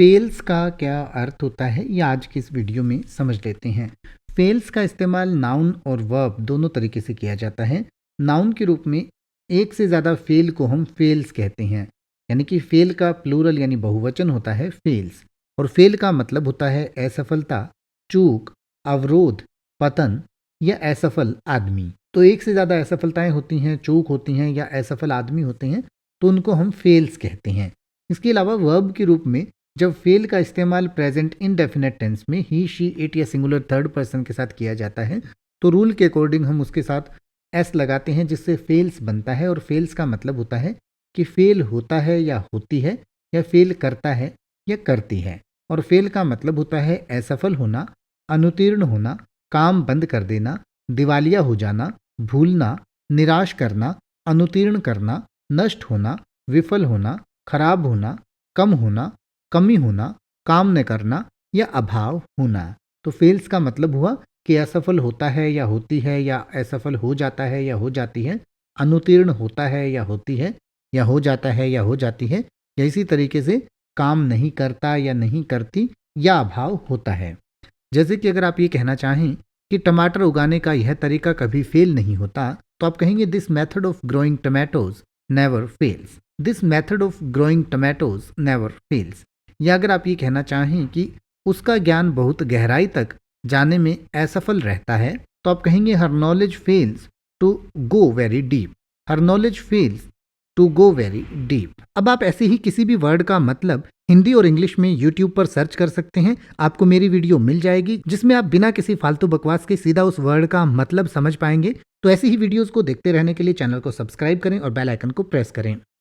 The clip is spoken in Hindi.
फेल्स का क्या अर्थ होता है ये आज की इस वीडियो में समझ लेते हैं। फेल्स का इस्तेमाल नाउन और वर्ब दोनों तरीके से किया जाता है। नाउन के रूप में एक से ज़्यादा फेल को हम फेल्स कहते हैं, यानी कि फेल का प्लूरल यानी बहुवचन होता है फेल्स। और फेल का मतलब होता है असफलता, चूक, अवरोध, पतन या असफल आदमी। तो एक से ज़्यादा असफलताएं होती हैं, चूक होती हैं या असफल आदमी होते हैं, तो उनको हम फेल्स कहते हैं। इसके अलावा वर्ब के रूप में जब फेल का इस्तेमाल प्रेजेंट इनडेफिनेट टेंस में ही, शी, इट या सिंगुलर थर्ड पर्सन के साथ किया जाता है, तो रूल के अकॉर्डिंग हम उसके साथ एस लगाते हैं, जिससे फेल्स बनता है। और फेल्स का मतलब होता है कि फेल होता है या होती है, या फेल करता है या करती है। और फेल का मतलब होता है असफल होना, अनुत्तीर्ण होना, काम बंद कर देना, दिवालिया हो जाना, भूलना, निराश करना, अनुत्तीर्ण करना, नष्ट होना, विफल होना, खराब होना, कम होना, कमी होना, काम न करना या अभाव होना। तो फेल्स का मतलब हुआ कि असफल होता है या होती है, या असफल हो जाता है या हो जाती है, अनुत्तीर्ण होता है या होती है, या हो जाता है या हो जाती है, या इसी तरीके से काम नहीं करता या नहीं करती या अभाव होता है। जैसे कि अगर आप ये कहना चाहें कि टमाटर उगाने का यह तरीका कभी फेल नहीं होता, तो आप कहेंगे this method of growing tomatoes never fails. This method of growing tomatoes never fails. या अगर आप ये कहना चाहें कि उसका ज्ञान बहुत गहराई तक जाने में असफल रहता है, तो आप कहेंगे her knowledge fails to go very deep. Her knowledge fails to go very deep. अब आप ऐसे ही किसी भी वर्ड का मतलब हिंदी और इंग्लिश में यूट्यूब पर सर्च कर सकते हैं, आपको मेरी वीडियो मिल जाएगी जिसमें आप बिना किसी फालतू बकवास के सीधा उस वर्ड का मतलब समझ पाएंगे। तो ऐसी ही वीडियोस को देखते रहने के लिए चैनल को सब्सक्राइब करें और बेल आइकन को प्रेस करें।